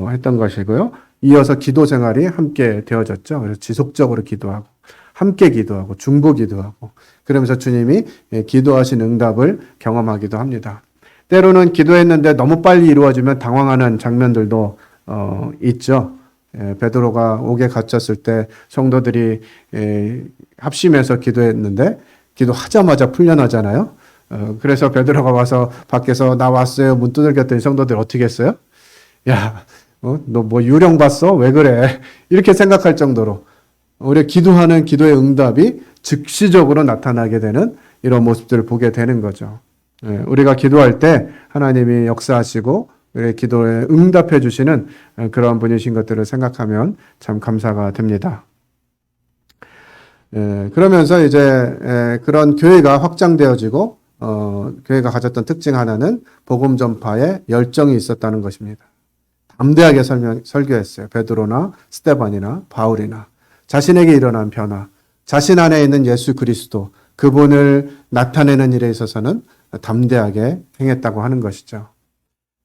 했던 것이고요. 이어서 기도 생활이 함께 되어졌죠. 그래서 지속적으로 기도하고 함께 기도하고 중보 기도하고 그러면서 주님이 기도하신 응답을 경험하기도 합니다. 때로는 기도했는데 너무 빨리 이루어지면 당황하는 장면들도 있죠. 베드로가 옥에 갇혔을 때 성도들이 합심해서 기도했는데 기도하자마자 풀려나잖아요. 그래서 베드로가 와서 밖에서 나 왔어요. 문 두들겼더니 성도들 어떻게 했어요? 야, 너 뭐 유령 봤어? 왜 그래? 이렇게 생각할 정도로 우리가 기도하는 기도의 응답이 즉시적으로 나타나게 되는 이런 모습들을 보게 되는 거죠. 우리가 기도할 때 하나님이 역사하시고 우리의 기도에 응답해 주시는 그런 분이신 것들을 생각하면 참 감사가 됩니다. 그러면서 이제 그런 교회가 확장되어지고 교회가 가졌던 특징 하나는 복음 전파에 열정이 있었다는 것입니다. 담대하게 설교했어요. 베드로나 스데반이나 바울이나 자신에게 일어난 변화, 자신 안에 있는 예수 그리스도 그분을 나타내는 일에 있어서는 담대하게 행했다고 하는 것이죠.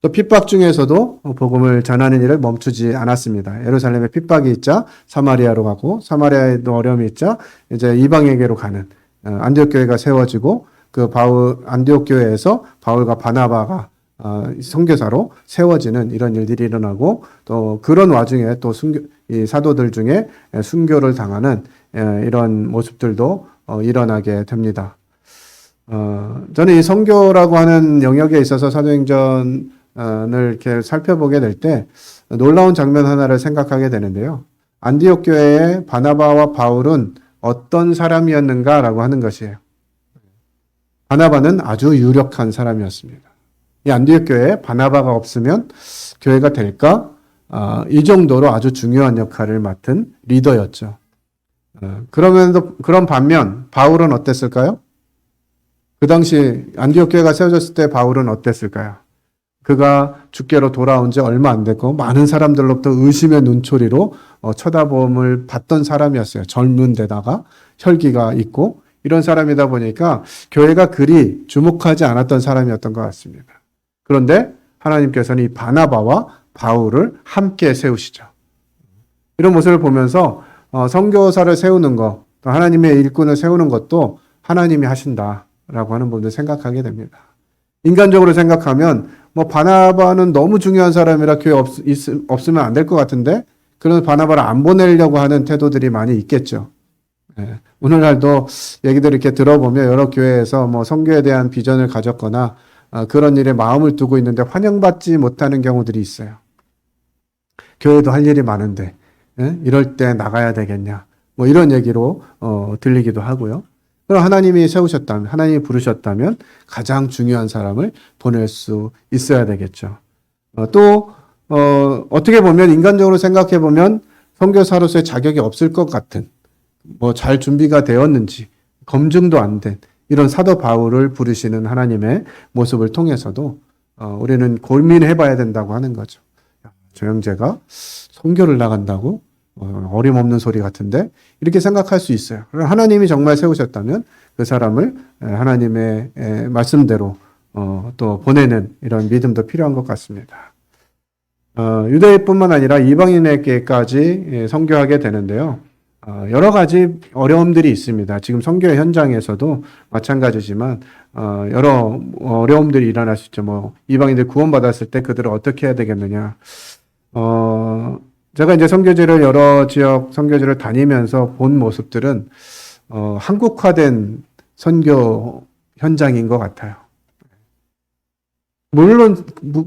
또 핍박 중에서도 복음을 전하는 일을 멈추지 않았습니다. 예루살렘에 핍박이 있자 사마리아로 가고 사마리아에도 어려움이 있자 이제 이방에게로 가는 안디옥 교회가 세워지고 그 안디옥 교회에서 바울과 바나바가 선교사로 세워지는 이런 일들이 일어나고 또 그런 와중에 또 이 사도들 중에 순교를 당하는 이런 모습들도 일어나게 됩니다. 저는 이 선교라고 하는 영역에 있어서 사도행전을 이렇게 살펴보게 될 때 놀라운 장면 하나를 생각하게 되는데요. 안디옥 교회의 바나바와 바울은 어떤 사람이었는가라고 하는 것이에요. 바나바는 아주 유력한 사람이었습니다. 이 안디옥 교회에 바나바가 없으면 교회가 될까? 이 정도로 아주 중요한 역할을 맡은 리더였죠. 그런 반면 바울은 어땠을까요? 그 당시 안디옥 교회가 세워졌을 때 바울은 어땠을까요? 그가 주께로 돌아온 지 얼마 안 됐고 많은 사람들로부터 의심의 눈초리로 쳐다봄을 받던 사람이었어요. 젊은 데다가 혈기가 있고 이런 사람이다 보니까 교회가 그리 주목하지 않았던 사람이었던 것 같습니다. 그런데 하나님께서는 이 바나바와 바울을 함께 세우시죠. 이런 모습을 보면서 선교사를 세우는 것, 또 하나님의 일꾼을 세우는 것도 하나님이 하신다라고 하는 부분을 생각하게 됩니다. 인간적으로 생각하면 바나바는 너무 중요한 사람이라 교회 없으면 안 될 것 같은데 그런 바나바를 안 보내려고 하는 태도들이 많이 있겠죠. 오늘날도 얘기들 이렇게 들어보면 여러 교회에서 선교에 대한 비전을 가졌거나 그런 일에 마음을 두고 있는데 환영받지 못하는 경우들이 있어요. 교회도 할 일이 많은데 이럴 때 나가야 되겠냐 이런 얘기로 들리기도 하고요. 그럼 하나님이 세우셨다면, 하나님이 부르셨다면 가장 중요한 사람을 보낼 수 있어야 되겠죠. 또 어떻게 보면 인간적으로 생각해 보면 선교사로서의 자격이 없을 것 같은 잘 준비가 되었는지 검증도 안 된 이런 사도 바울을 부르시는 하나님의 모습을 통해서도 우리는 고민해 봐야 된다고 하는 거죠. 저 형제가 선교를 나간다고? 어림없는 소리 같은데? 이렇게 생각할 수 있어요. 하나님이 정말 세우셨다면 그 사람을 하나님의 말씀대로 또 보내는 이런 믿음도 필요한 것 같습니다. 유대인뿐만 아니라 이방인에게까지 선교하게 되는데요. 여러 가지 어려움들이 있습니다. 지금 선교 현장에서도 마찬가지지만 여러 어려움들이 일어날 수 있죠. 이방인들 구원받았을 때 그들을 어떻게 해야 되겠느냐. 제가 이제 선교지를 여러 지역 선교지를 다니면서 본 모습들은 한국화된 선교 현장인 것 같아요. 물론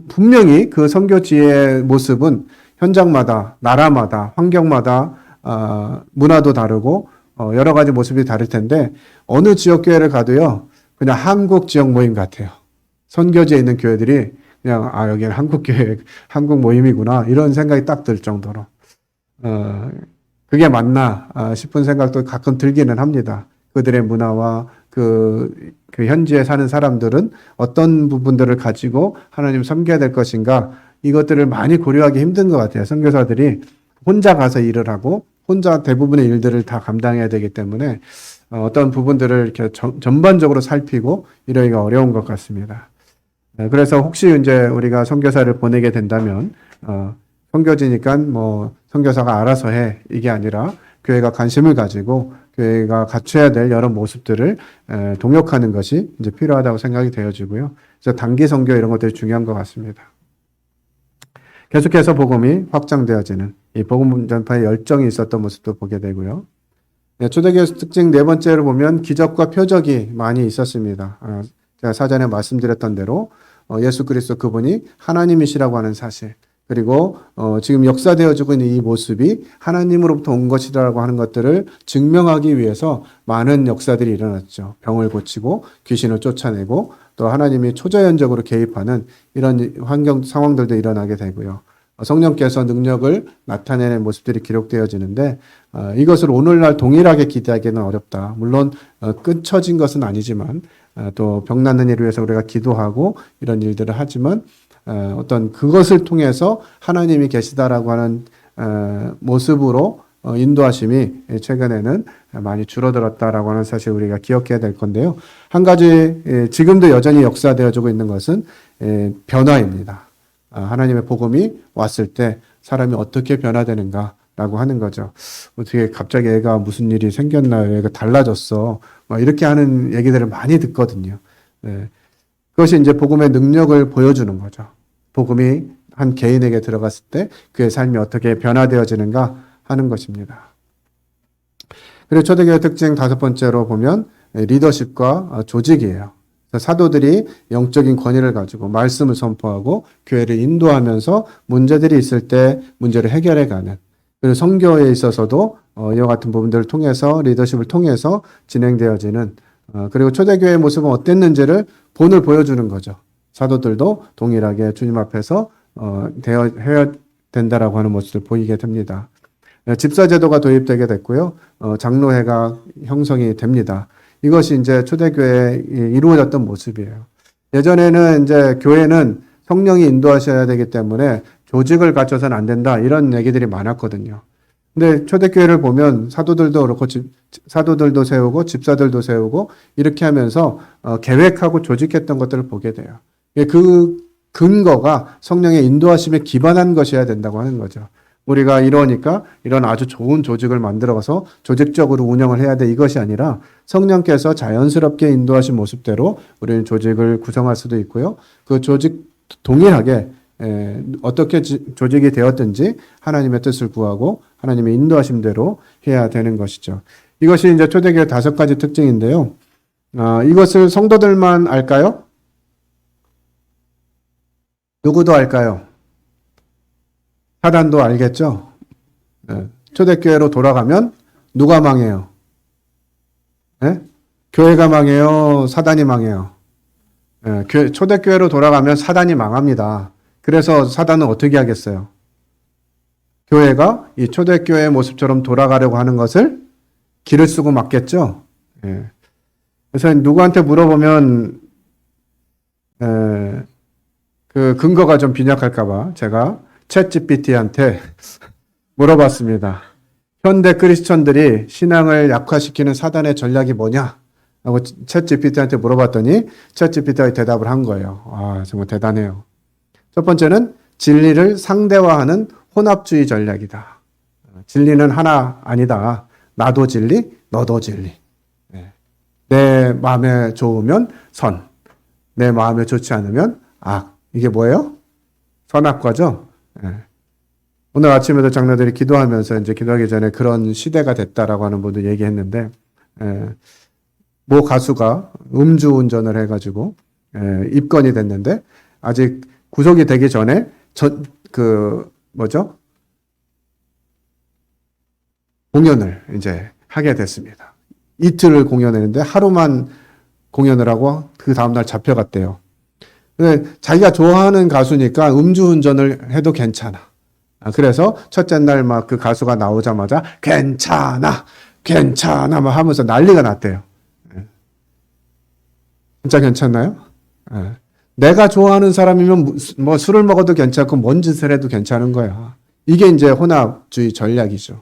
분명히 그 선교지의 모습은 현장마다, 나라마다, 환경마다 문화도 다르고 여러 가지 모습이 다를 텐데 어느 지역 교회를 가도요 그냥 한국 지역 모임 같아요. 선교지에 있는 교회들이 그냥 여기는 한국 교회, 한국 모임이구나 이런 생각이 딱 들 정도로 그게 맞나 싶은 생각도 가끔 들기는 합니다. 그들의 문화와 그 현지에 사는 사람들은 어떤 부분들을 가지고 하나님 섬겨야 될 것인가 이것들을 많이 고려하기 힘든 것 같아요. 선교사들이 혼자 가서 일을 하고 혼자 대부분의 일들을 다 감당해야 되기 때문에 어떤 부분들을 이렇게 전반적으로 살피고 이러기가 어려운 것 같습니다. 그래서 혹시 이제 우리가 선교사를 보내게 된다면 선교지니까 선교사가 알아서 해 이게 아니라 교회가 관심을 가지고 교회가 갖춰야 될 여러 모습들을 동역하는 것이 이제 필요하다고 생각이 되어지고요. 그래서 단기 선교 이런 것들이 중요한 것 같습니다. 계속해서 복음이 확장되어지는 이 복음 전파에 열정이 있었던 모습도 보게 되고요. 초대교회 특징 네 번째로 보면 기적과 표적이 많이 있었습니다. 제가 사전에 말씀드렸던 대로 예수 그리스도 그분이 하나님이시라고 하는 사실 그리고 지금 역사되어지고 있는 이 모습이 하나님으로부터 온 것이라고 하는 것들을 증명하기 위해서 많은 역사들이 일어났죠. 병을 고치고 귀신을 쫓아내고 또 하나님이 초자연적으로 개입하는 이런 환경 상황들도 일어나게 되고요. 성령께서 능력을 나타내는 모습들이 기록되어지는데 이것을 오늘날 동일하게 기대하기는 어렵다. 물론 끝쳐진 것은 아니지만 또 병 낫는 일을 위해서 우리가 기도하고 이런 일들을 하지만 어떤 그것을 통해서 하나님이 계시다라고 하는 모습으로 인도하심이 최근에는 많이 줄어들었다라고 하는 사실 우리가 기억해야 될 건데요. 한 가지 지금도 여전히 역사되어지고 있는 것은 변화입니다. 하나님의 복음이 왔을 때 사람이 어떻게 변화되는가라고 하는 거죠. 어떻게 갑자기 애가 무슨 일이 생겼나요? 애가 달라졌어. 이렇게 하는 얘기들을 많이 듣거든요. 그것이 이제 복음의 능력을 보여주는 거죠. 복음이 한 개인에게 들어갔을 때 그의 삶이 어떻게 변화되어지는가 하는 것입니다. 그리고 초대교회 특징 다섯 번째로 보면 리더십과 조직이에요. 사도들이 영적인 권위를 가지고 말씀을 선포하고 교회를 인도하면서 문제들이 있을 때 문제를 해결해가는 그리고 선교에 있어서도 이와 같은 부분들을 통해서 리더십을 통해서 진행되어지는 그리고 초대교회의 모습은 어땠는지를 본을 보여주는 거죠. 사도들도 동일하게 주님 앞에서 해야 된다라고 하는 모습을 보이게 됩니다. 집사제도가 도입되게 됐고요. 장로회가 형성이 됩니다. 이것이 이제 초대교회에 이루어졌던 모습이에요. 예전에는 이제 교회는 성령이 인도하셔야 되기 때문에 조직을 갖춰서는 안 된다 이런 얘기들이 많았거든요. 근데 초대교회를 보면 사도들도 그렇고 사도들도 세우고 집사들도 세우고 이렇게 하면서 계획하고 조직했던 것들을 보게 돼요. 그 근거가 성령의 인도하심에 기반한 것이어야 된다고 하는 거죠. 우리가 이러니까 이런 아주 좋은 조직을 만들어서 조직적으로 운영을 해야 돼 이것이 아니라 성령께서 자연스럽게 인도하신 모습대로 우리는 조직을 구성할 수도 있고요. 그 조직 동일하게 어떻게 조직이 되었든지 하나님의 뜻을 구하고 하나님의 인도하심대로 해야 되는 것이죠. 이것이 이제 초대교회 다섯 가지 특징인데요. 이것을 성도들만 알까요? 누구도 알까요? 사단도 알겠죠? 초대교회로 돌아가면 누가 망해요? 교회가 망해요? 사단이 망해요? 초대교회로 돌아가면 사단이 망합니다. 그래서 사단은 어떻게 하겠어요? 교회가 이 초대교회의 모습처럼 돌아가려고 하는 것을 길을 쓰고 막겠죠? 그래서 누구한테 물어보면 그 근거가 좀 빈약할까봐 제가 챗GPT한테 물어봤습니다. 현대 크리스천들이 신앙을 약화시키는 사단의 전략이 뭐냐? 하고 챗GPT한테 물어봤더니 챗GPT가 대답을 한 거예요. 아, 정말 대단해요. 첫 번째는 진리를 상대화하는 혼합주의 전략이다. 진리는 하나 아니다. 나도 진리, 너도 진리. 내 마음에 좋으면 선, 내 마음에 좋지 않으면 악. 이게 뭐예요? 선악과죠. 오늘 아침에도 장로들이 기도하면서 이제 기도하기 전에 그런 시대가 됐다라고 하는 분도 얘기했는데, 모 가수가 음주운전을 해가지고 입건이 됐는데 아직 구속이 되기 전에 공연을 이제 하게 됐습니다. 이틀을 공연했는데 하루만 공연을 하고 그 다음날 잡혀갔대요. 근데 자기가 좋아하는 가수니까 음주운전을 해도 괜찮아. 그래서 첫째 날 막 그 가수가 나오자마자 괜찮아 막 하면서 난리가 났대요. 진짜 괜찮나요? 내가 좋아하는 사람이면 뭐 술을 먹어도 괜찮고 뭔 짓을 해도 괜찮은 거야. 이게 이제 혼합주의 전략이죠.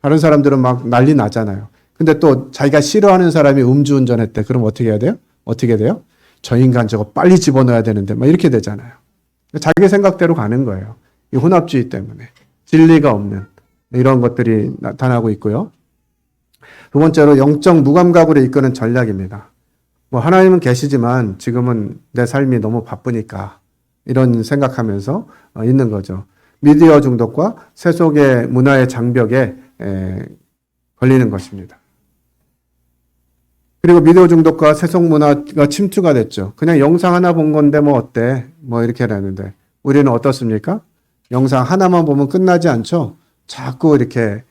다른 사람들은 막 난리 나잖아요. 근데 또 자기가 싫어하는 사람이 음주운전했대. 그럼 어떻게 해야 돼요? 어떻게 돼요? 저 인간 저거 빨리 집어넣어야 되는데 막 이렇게 되잖아요. 자기 생각대로 가는 거예요. 이 혼합주의 때문에. 진리가 없는 이런 것들이 나타나고 있고요. 두 번째로 영적 무감각으로 이끄는 전략입니다. 뭐 하나님은 계시지만 지금은 내 삶이 너무 바쁘니까 이런 생각하면서 있는 거죠. 미디어 중독과 세속의 문화의 장벽에 걸리는 것입니다. 그리고 미디어 중독과 세속 문화가 침투가 됐죠. 그냥 영상 하나 본 건데 뭐 어때? 뭐 이렇게 하는데 우리는 어떻습니까? 영상 하나만 보면 끝나지 않죠? 자꾸 이렇게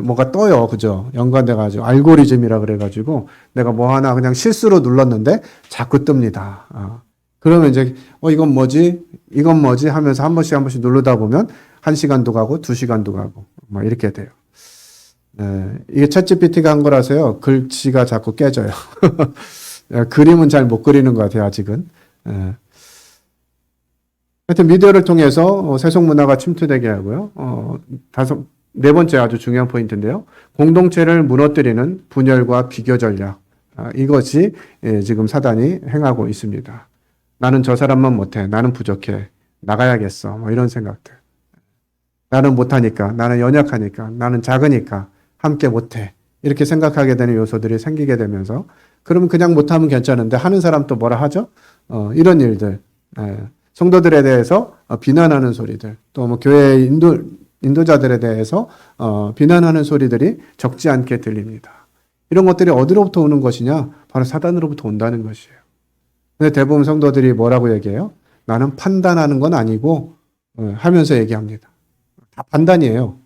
뭐가 떠요. 그죠? 연관돼가지고 알고리즘이라 그래가지고 내가 뭐 하나 그냥 실수로 눌렀는데 자꾸 뜹니다. 그러면 이제 이건 뭐지? 이건 뭐지? 하면서 한 번씩 누르다 보면 1시간도 가고 2시간도 가고 막 이렇게 돼요. 이게 챗GPT가 한 거라서요. 글씨가 자꾸 깨져요. 그림은 잘 못 그리는 것 같아요. 아직은. 하여튼 미디어를 통해서 세속 문화가 침투되게 하고요. 네 번째 아주 중요한 포인트인데요. 공동체를 무너뜨리는 분열과 비교 전략. 이것이 지금 사단이 행하고 있습니다. 나는 저 사람만 못해. 나는 부족해. 나가야겠어. 뭐 이런 생각들. 나는 못하니까. 나는 연약하니까. 나는 작으니까. 함께 못해. 이렇게 생각하게 되는 요소들이 생기게 되면서 그러면 그냥 못하면 괜찮은데 하는 사람 또 뭐라 하죠? 이런 일들. 성도들에 대해서 비난하는 소리들. 또 뭐 교회 인도자들에 대해서 비난하는 소리들이 적지 않게 들립니다. 이런 것들이 어디로부터 오는 것이냐? 바로 사단으로부터 온다는 것이에요. 근데 대부분 성도들이 뭐라고 얘기해요? 나는 판단하는 건 아니고 하면서 얘기합니다. 다 판단이에요.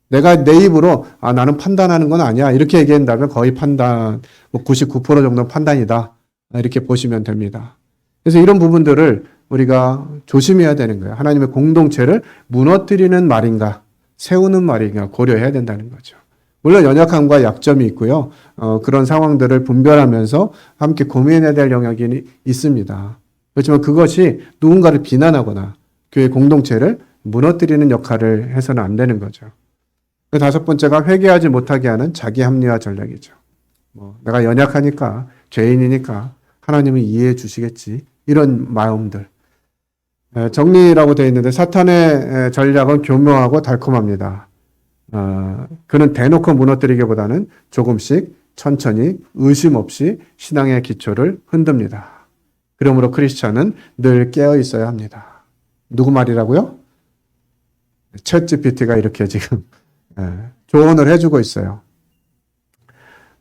내가 내 입으로 나는 판단하는 건 아니야 이렇게 얘기한다면 거의 판단 99% 정도는 판단이다 이렇게 보시면 됩니다. 그래서 이런 부분들을 우리가 조심해야 되는 거예요. 하나님의 공동체를 무너뜨리는 말인가 세우는 말인가 고려해야 된다는 거죠. 물론 연약함과 약점이 있고요. 그런 상황들을 분별하면서 함께 고민해야 될 영역이 있습니다. 그렇지만 그것이 누군가를 비난하거나 교회 공동체를 무너뜨리는 역할을 해서는 안 되는 거죠. 다섯 번째가 회개하지 못하게 하는 자기 합리화 전략이죠. 내가 연약하니까 죄인이니까 하나님은 이해해 주시겠지. 이런 마음들. 정리라고 되어 있는데 사탄의 전략은 교묘하고 달콤합니다. 그는 대놓고 무너뜨리기보다는 조금씩 천천히 의심 없이 신앙의 기초를 흔듭니다. 그러므로 크리스찬은 늘 깨어 있어야 합니다. 누구 말이라고요? 챗GPT가 이렇게 지금 조언을 해주고 있어요.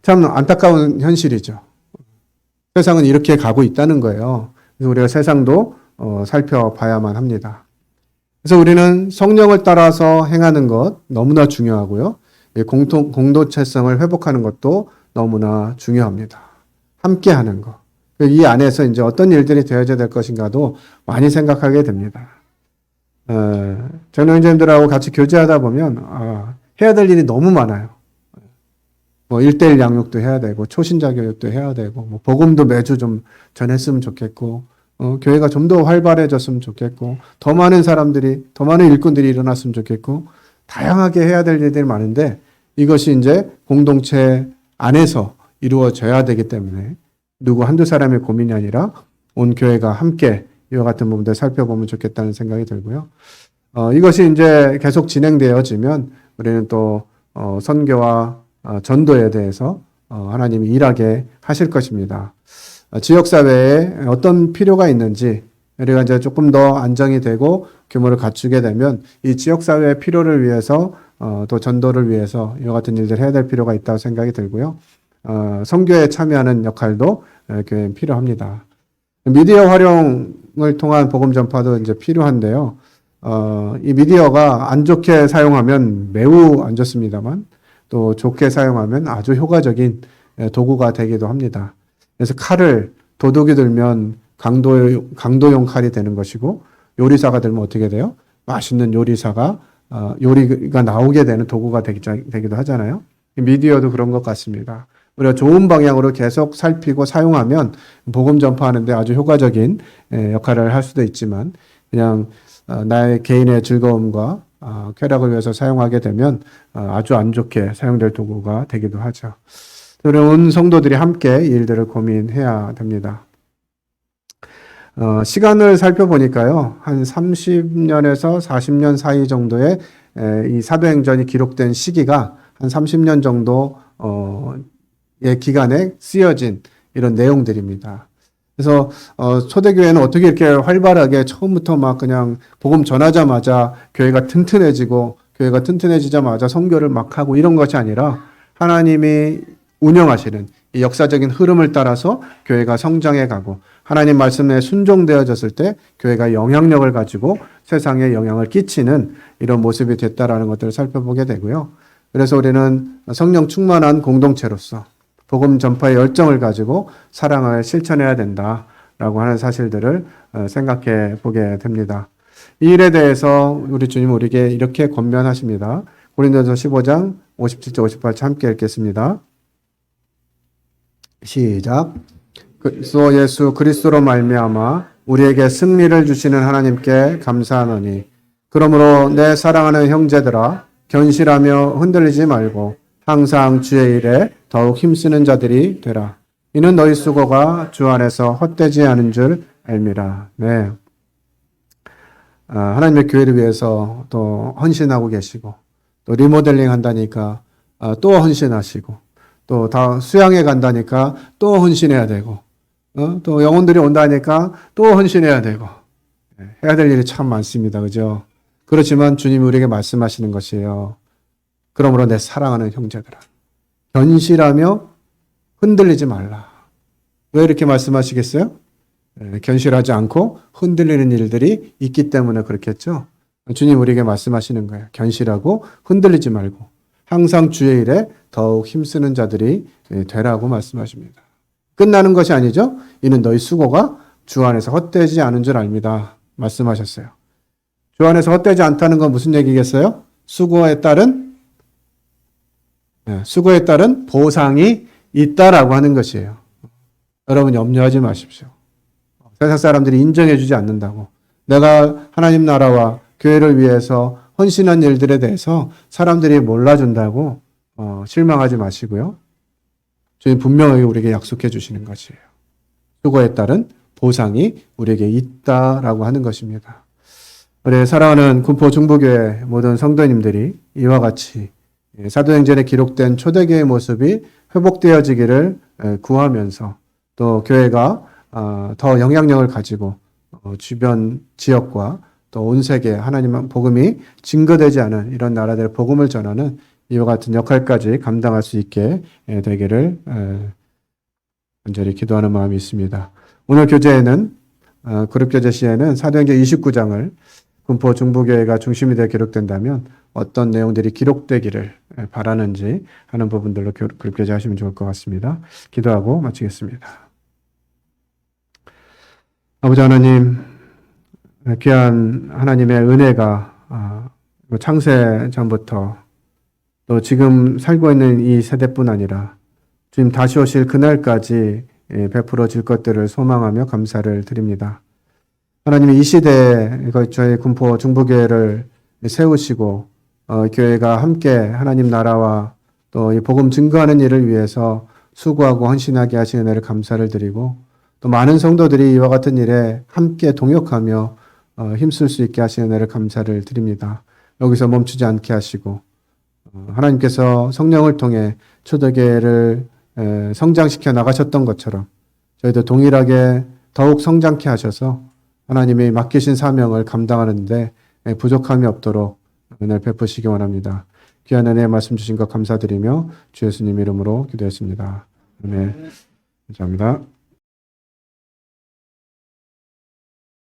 참 안타까운 현실이죠. 세상은 이렇게 가고 있다는 거예요. 그래서 우리가 세상도 살펴봐야만 합니다. 그래서 우리는 성령을 따라서 행하는 것 너무나 중요하고요. 공동체성을 회복하는 것도 너무나 중요합니다. 함께 하는 것. 이 안에서 이제 어떤 일들이 되어져야 될 것인가도 많이 생각하게 됩니다. 전형님들하고 같이 교제하다 보면 해야 될 일이 너무 많아요. 뭐 1대1 양육도 해야 되고 초신자 교육도 해야 되고 뭐 복음도 매주 좀 전했으면 좋겠고 교회가 좀 더 활발해졌으면 좋겠고 더 많은 사람들이 더 많은 일꾼들이 일어났으면 좋겠고 다양하게 해야 될 일들이 많은데 이것이 이제 공동체 안에서 이루어져야 되기 때문에 누구 한두 사람의 고민이 아니라 온 교회가 함께 이와 같은 부분들 살펴보면 좋겠다는 생각이 들고요. 이것이 이제 계속 진행되어지면 우리는 또 선교와 전도에 대해서 하나님이 일하게 하실 것입니다. 지역사회에 어떤 필요가 있는지 우리가 이제 조금 더 안정이 되고 규모를 갖추게 되면 이 지역사회의 필요를 위해서 또 전도를 위해서 이와 같은 일들을 해야 될 필요가 있다고 생각이 들고요. 선교에 참여하는 역할도 교회에 필요합니다. 미디어 활용을 통한 복음 전파도 이제 필요한데요. 이 미디어가 안 좋게 사용하면 매우 안 좋습니다만 또 좋게 사용하면 아주 효과적인 도구가 되기도 합니다. 그래서 칼을 도둑이 들면 강도용 칼이 되는 것이고 요리사가 들면 어떻게 돼요? 맛있는 요리가 나오게 되는 도구가 되기도 하잖아요. 미디어도 그런 것 같습니다. 우리가 좋은 방향으로 계속 살피고 사용하면 복음 전파하는데 아주 효과적인 역할을 할 수도 있지만 그냥 나의 개인의 즐거움과 쾌락을 위해서 사용하게 되면 아주 안 좋게 사용될 도구가 되기도 하죠. 우리 온 성도들이 함께 이 일들을 고민해야 됩니다. 시간을 살펴보니까요, 한 30년에서 40년 사이 정도의 이 사도행전이 기록된 시기가 한 30년 정도의 기간에 쓰여진 이런 내용들입니다. 그래서 초대교회는 어떻게 이렇게 활발하게 처음부터 막 그냥 복음 전하자마자 교회가 튼튼해지자마자 선교를 막 하고 이런 것이 아니라 하나님이 운영하시는 이 역사적인 흐름을 따라서 교회가 성장해 가고 하나님 말씀에 순종되어졌을 때 교회가 영향력을 가지고 세상에 영향을 끼치는 이런 모습이 됐다라는 것들을 살펴보게 되고요. 그래서 우리는 성령 충만한 공동체로서 복음 전파의 열정을 가지고 사랑을 실천해야 된다라고 하는 사실들을 생각해 보게 됩니다. 이 일에 대해서 우리 주님 우리에게 이렇게 권면하십니다. 고린도전서 15장 57절 58절 함께 읽겠습니다. 시작. 그리스도 예수 그리스도로 말미암아 우리에게 승리를 주시는 하나님께 감사하노니 그러므로 내 사랑하는 형제들아 견실하며 흔들리지 말고 항상 주의 일에 더욱 힘쓰는 자들이 되라. 이는 너희 수고가 주 안에서 헛되지 않은 줄 알미라. 네. 하나님의 교회를 위해서 또 헌신하고 계시고 또 리모델링 한다니까 또 헌신하시고 또 다 수양회 간다니까 또 헌신해야 되고 또 영혼들이 온다니까 또 헌신해야 되고 해야 될 일이 참 많습니다. 그죠? 그렇지만 주님이 우리에게 말씀하시는 것이에요. 그러므로 내 사랑하는 형제들아 견실하며 흔들리지 말라. 왜 이렇게 말씀하시겠어요? 견실하지 않고 흔들리는 일들이 있기 때문에 그렇겠죠. 주님 우리에게 말씀하시는 거예요. 견실하고 흔들리지 말고 항상 주의 일에 더욱 힘쓰는 자들이 되라고 말씀하십니다. 끝나는 것이 아니죠. 이는 너희 수고가 주 안에서 헛되지 않은 줄 압니다. 말씀하셨어요. 주 안에서 헛되지 않다는 건 무슨 얘기겠어요? 수고에 따른 보상이 있다라고 하는 것이에요. 여러분 염려하지 마십시오. 세상 사람들이 인정해 주지 않는다고 내가 하나님 나라와 교회를 위해서 헌신한 일들에 대해서 사람들이 몰라준다고 실망하지 마시고요. 주님 분명하게 우리에게 약속해 주시는 것이에요. 수고에 따른 보상이 우리에게 있다라고 하는 것입니다. 우리 사랑하는 군포 중부교회 모든 성도님들이 이와 같이 사도행전에 기록된 초대교회의 모습이 회복되어지기를 구하면서 또 교회가 더 영향력을 가지고 주변 지역과 또 온 세계 하나님 복음이 증거되지 않은 이런 나라들의 복음을 전하는 이와 같은 역할까지 감당할 수 있게 되기를 간절히 기도하는 마음이 있습니다. 오늘 교재에는 그룹 교재 시에는 사도행전 29장을 군포 중부교회가 중심이 되어 기록된다면 어떤 내용들이 기록되기를 바라는지 하는 부분들로 그룹 교재 하시면 좋을 것 같습니다. 기도하고 마치겠습니다. 아버지 하나님, 귀한 하나님의 은혜가 창세 전부터 또 지금 살고 있는 이 세대뿐 아니라 주님 다시 오실 그날까지 베풀어질 것들을 소망하며 감사를 드립니다. 하나님이 이 시대에 저희 군포 중부교회를 세우시고 교회가 함께 하나님 나라와 또 이 복음 증거하는 일을 위해서 수고하고 헌신하게 하시는 은혜를 감사를 드리고 또 많은 성도들이 이와 같은 일에 함께 동역하며 힘쓸 수 있게 하시는 은혜를 감사를 드립니다. 여기서 멈추지 않게 하시고 하나님께서 성령을 통해 초대교회를 성장시켜 나가셨던 것처럼 저희도 동일하게 더욱 성장케 하셔서 하나님이 맡기신 사명을 감당하는데 부족함이 없도록 은혜를 베푸시기 원합니다. 귀한 은혜의 말씀 주신 것 감사드리며 주 예수님 이름으로 기도했습니다. 아멘. 감사합니다.